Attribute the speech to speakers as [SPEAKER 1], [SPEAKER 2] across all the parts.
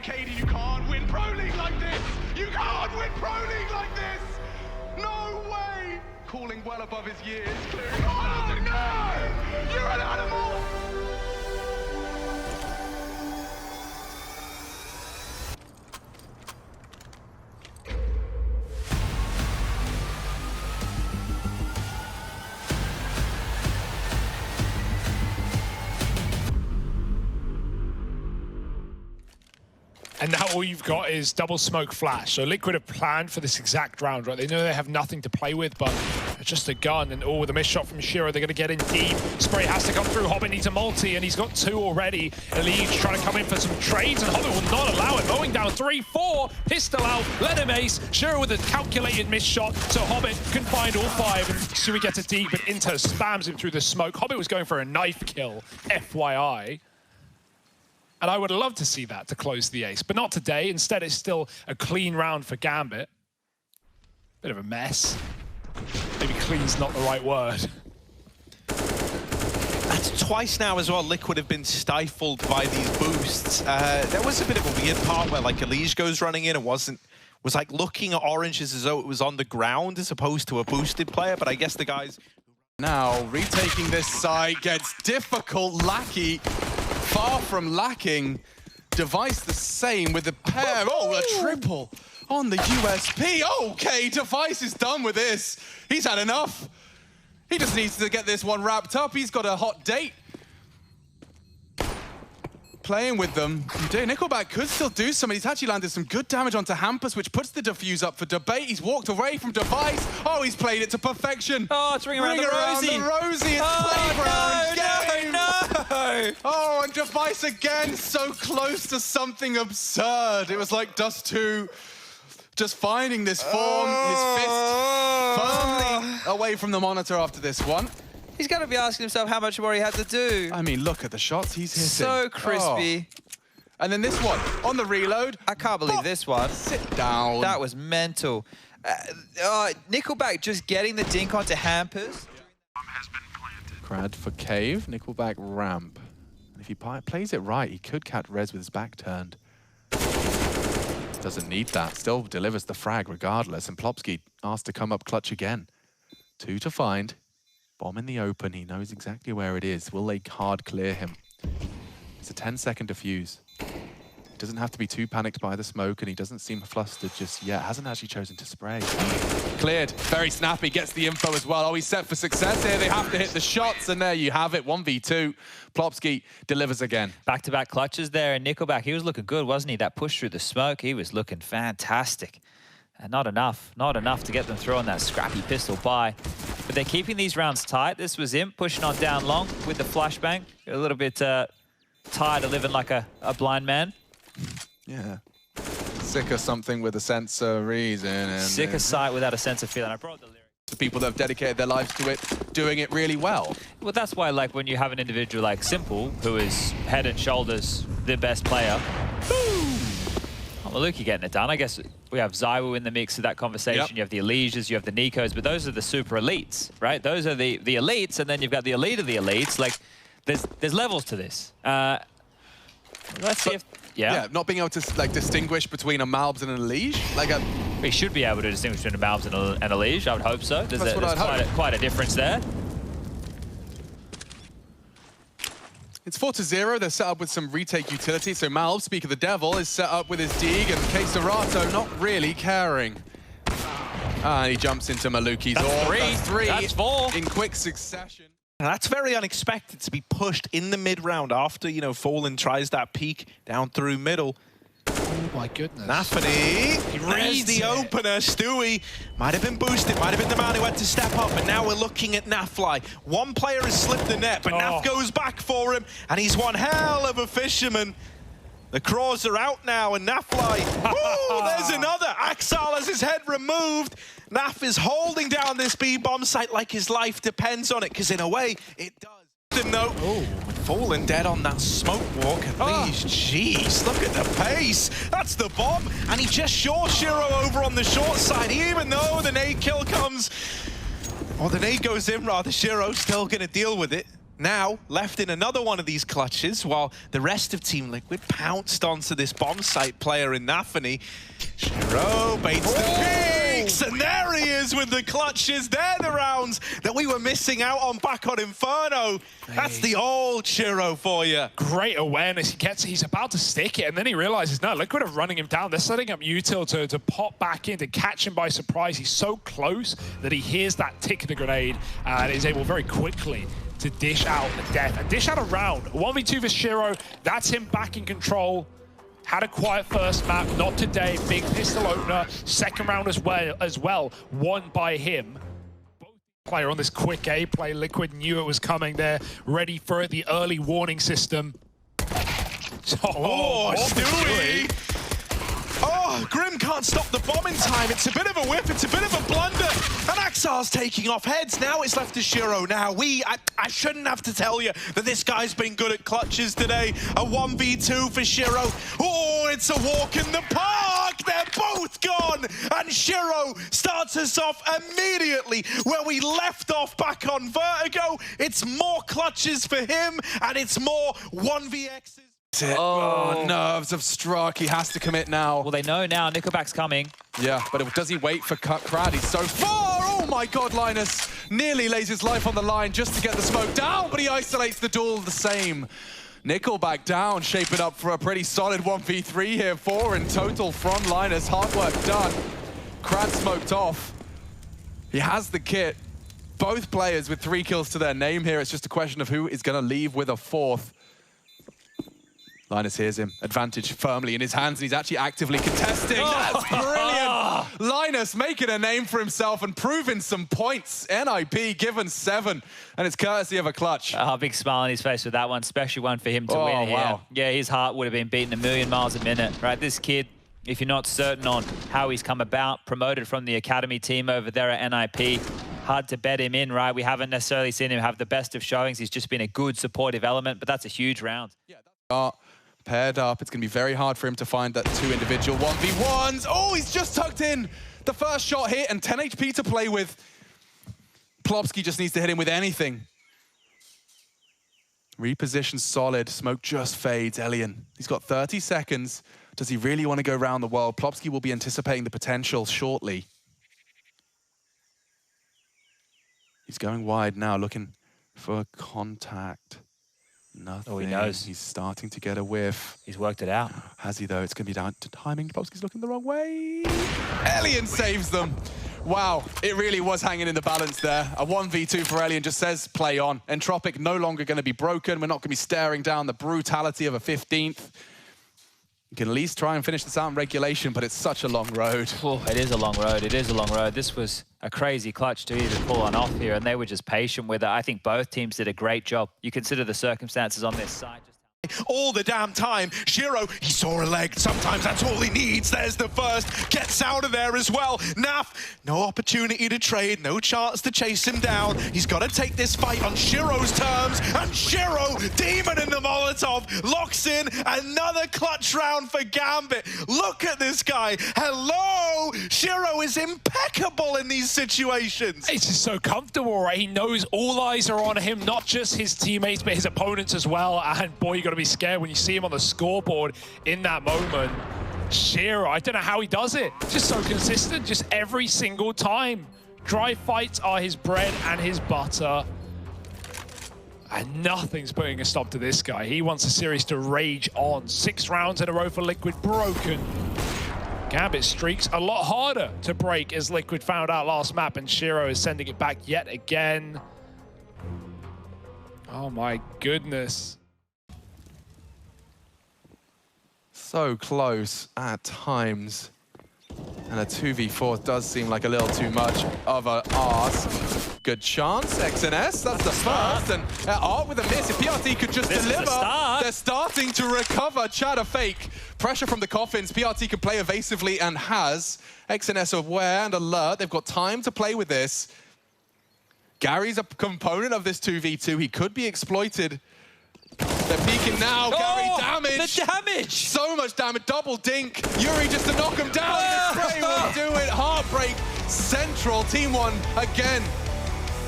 [SPEAKER 1] Katie, you can't win Pro League like this! You can't win Pro League like this! No way! Calling well above his years, clearing. Oh no! You're an animal!
[SPEAKER 2] And now all you've got is double smoke flash. So Liquid have planned for this exact round, right? They know they have nothing to play with, but just a gun. And with a missed shot from Shiro, they're going to get in deep. Spray has to come through. Hobbit needs a multi, and he's got 2 already. Elite trying to come in for some trades, and Hobbit will not allow it. Mowing down 3-4. Pistol out. Let him ace. Shiro with a calculated missed shot, so Hobbit can find all 5. And Sui gets it deep, but Inter spams him through the smoke. Hobbit was going for a knife kill, FYI. And I would love to see that to close the ace, but not today. Instead, it's still a clean round for Gambit. Bit of a mess. Maybe clean's not the right word.
[SPEAKER 3] That's twice now as well. Liquid have been stifled by these boosts. There was a bit of a weird part where like Elige goes running in and was like looking at Oranges as though it was on the ground as opposed to a boosted player, but I guess the guys...
[SPEAKER 4] Now, retaking this side gets difficult. Lackey, far from lacking. Device the same with the pair. Oh, a triple on the USP. Okay, Device is done with this. He's had enough. He just needs to get this one wrapped up. He's got a hot date. Playing with them. Nickelback could still do something. He's actually landed some good damage onto Hampus, which puts the defuse up for debate. He's walked away from Device. Oh, he's played it to perfection.
[SPEAKER 5] Oh, it's ring around the Rosie.
[SPEAKER 4] It's playground game.
[SPEAKER 5] No.
[SPEAKER 4] Oh, and Device again, so close to something absurd. It was like Dust 2 just finding this form. His fist firmly away from the monitor after this one.
[SPEAKER 5] He's got to be asking himself how much more he had to do.
[SPEAKER 4] I mean, look at the shots he's hitting.
[SPEAKER 5] So crispy.
[SPEAKER 4] Oh. And then this one, on the reload.
[SPEAKER 5] I can't believe this one.
[SPEAKER 4] Sit down.
[SPEAKER 5] That was mental. Nickelback just getting the dink onto Hampers.
[SPEAKER 4] Crad for Cave, Nickelback ramp. And if he plays it right, he could catch Rez with his back turned. Doesn't need that, still delivers the frag regardless. And Plopsky asked to come up clutch again. 2 to find. Bomb in the open, he knows exactly where it is. Will they hard clear him? It's a 10-second defuse. He doesn't have to be too panicked by the smoke, and he doesn't seem flustered just yet. Hasn't actually chosen to spray. Cleared, very snappy, gets the info as well. Oh, he's set for success here. They have to hit the shots, and there you have it, 1v2. Plopsky delivers again.
[SPEAKER 5] Back-to-back clutches there, and Nickelback, he was looking good, wasn't he? That push through the smoke, he was looking fantastic. And not enough to get them through on that scrappy pistol buy. But they're keeping these rounds tight. This was Imp pushing on down long with the flashbang. A little bit tired of living like a blind man.
[SPEAKER 4] Yeah. Sick of something with a sense of reason. And
[SPEAKER 5] sick of sight without a sense of feeling. I brought the lyrics.
[SPEAKER 4] The people that have dedicated their lives to it, doing it really well.
[SPEAKER 5] Well, that's why, like, when you have an individual like Simple, who is head and shoulders the best player, boom! Well, Luke, you're getting it done. I guess we have zywoo in the mix of that conversation. Yep. You have the Eliges, you have the Nikos, but those are the super elites, right? Those are the elites, and then you've got the elite of the elites. Like, there's levels to this. Let's see if...
[SPEAKER 4] Yeah, not being able to like distinguish between a Malbs and an Elige. Like
[SPEAKER 5] we should be able to distinguish between a Malbs and a Elige. I would hope so. There's quite a difference there.
[SPEAKER 4] It's 4-0. They're set up with some retake utility. So Malb, speak of the devil, is set up with his Deeg, and Keserato not really caring. And he jumps into Maluki's orb.
[SPEAKER 5] That's 3. That's 4
[SPEAKER 4] in quick succession.
[SPEAKER 3] That's very unexpected to be pushed in the mid-round after, you know, Fallen tries that peek down through middle.
[SPEAKER 2] Oh my goodness.
[SPEAKER 3] Nafany, there's the opener. Stewie might have been boosted, might have been the man who had to step up, but now we're looking at Nafly. One player has slipped the net, but Naf goes back for him, and he's one hell of a fisherman. The claws are out now, and Nafly, ooh, there's another. Axal has his head removed. Naf is holding down this B-bomb site like his life depends on it, because in a way, it does. No. Oh, Fallen dead on that smoke walk at least. Jeez, look at the pace. That's the bomb, and he just short Shiro over on the short side, even though the nade kill comes. Or the nade goes in rather, Shiro's still going to deal with it. now left in another one of these clutches while the rest of Team Liquid pounced onto this bomb site player in Nafany. Shiro baits the peaks, and there he is with the clutches. They're the rounds that we were missing out on back on Inferno. That's the old Shiro for you.
[SPEAKER 2] Great awareness. He's about to stick it, and then he realizes, no, Liquid are running him down. They're setting up util to pop back in, to catch him by surprise. He's so close that he hears that tick of the grenade and is able very quickly to dish out the death and dish out a round. 1v2 for Shiro. That's him back in control. Had a quiet first map, not today. Big pistol opener. Second round as well, won by him. Both player on this quick A play. Liquid knew it was coming there, ready for the early warning system.
[SPEAKER 3] Oh, Stewie! Oh, Grim can't stop the bomb in time. It's a bit of a whip, it's a bit of a blunder. And Axar's taking off heads. Now it's left to Shiro. Now, I shouldn't have to tell you that this guy's been good at clutches today. A 1v2 for Shiro. Oh, it's a walk in the park. They're both gone. And Shiro starts us off immediately where we left off back on Vertigo. It's more clutches for him, and it's more 1vx's.
[SPEAKER 4] Oh, nerves have struck. He has to commit now.
[SPEAKER 5] Well, they know now. Nickelback's coming.
[SPEAKER 4] Yeah, but does he wait for Crad? He's so far! Oh my god, Linus nearly lays his life on the line just to get the smoke down, but he isolates the duel the same. Nickelback down, shaping up for a pretty solid 1v3 here. 4 in total from Linus. Hard work done. Crad smoked off. He has the kit. Both players with 3 kills to their name here. It's just a question of who is going to leave with a 4th. Linus hears him. Advantage firmly in his hands, and he's actually actively contesting. That's brilliant! Linus making a name for himself and proving some points. NIP given 7, and it's courtesy of a clutch.
[SPEAKER 5] Big smile on his face with that one. Special one for him to win here.
[SPEAKER 4] Wow.
[SPEAKER 5] Yeah, his heart would have been beating a million miles a minute, right? This kid, if you're not certain on how he's come about, promoted from the academy team over there at NIP, hard to bet him in, right? We haven't necessarily seen him have the best of showings. He's just been a good supportive element, but that's a huge round.
[SPEAKER 4] Yeah, paired up. It's going to be very hard for him to find that 2 individual 1v1s. Oh, he's just tucked in. The first shot hit and 10 HP to play with. Plopsky just needs to hit him with anything. Reposition solid. Smoke just fades. Elian, he's got 30 seconds. Does he really want to go around the world? Plopsky will be anticipating the potential shortly. He's going wide now, looking for contact. Nothing.
[SPEAKER 5] Oh, he knows.
[SPEAKER 4] He's starting to get a whiff.
[SPEAKER 5] He's worked it out.
[SPEAKER 4] Has he, though? It's going to be down to timing. Plopsky's looking the wrong way. Elian saves them. Wow, it really was hanging in the balance there. A 1v2 for Elian just says play on. Entropic no longer going to be broken. We're not going to be staring down the brutality of a 15th. You can at least try and finish this out in regulation, but it's such a long road.
[SPEAKER 5] Oh, it is a long road. It is a long road. This was a crazy clutch to even pull on off here, and they were just patient with it. I think both teams did a great job. You consider the circumstances on this side.
[SPEAKER 3] All the damn time. Shiro, he saw a leg. Sometimes that's all he needs. There's the first. Gets out of there as well. Naf, no opportunity to trade. No chance to chase him down. He's got to take this fight on Shiro's terms. And Shiro, demon in the Molotov, locks in another clutch round for Gambit. Look at this guy. Hello! Shiro is impeccable in these situations.
[SPEAKER 2] It's just so comfortable, right? He knows all eyes are on him, not just his teammates, but his opponents as well. And boy, you got to be scared when you see him on the scoreboard in that moment. Shiro, I don't know how he does it. Just so consistent, just every single time. Dry fights are his bread and his butter. And nothing's putting a stop to this guy. He wants the series to rage on. 6 rounds in a row for Liquid broken. Gambit's streak's a lot harder to break, as Liquid found out last map, and Shiro is sending it back yet again. Oh my goodness.
[SPEAKER 4] So close at times. And a 2v4 does seem like a little too much of an ask. Good chance, XNS, that's the first. And Art with a miss, if PRT could just deliver, they're starting to recover. Chatter fake. Pressure from the coffins, PRT can play evasively and has. XNS aware and alert, they've got time to play with this. Gary's a component of this 2v2, he could be exploited. They're peeking now, Gary, damage!
[SPEAKER 5] The damage!
[SPEAKER 4] So much damage, double dink. Yuri just to knock him down, the spray will do it. Heartbreak Central, Team 1 again.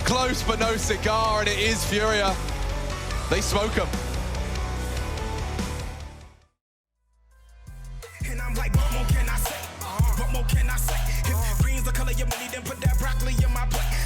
[SPEAKER 4] Close but no cigar, and it is Furia. They smoke him.
[SPEAKER 6] And I'm like, what more can I say? What more can I say? If green's the color of your money, then put that broccoli in my plate.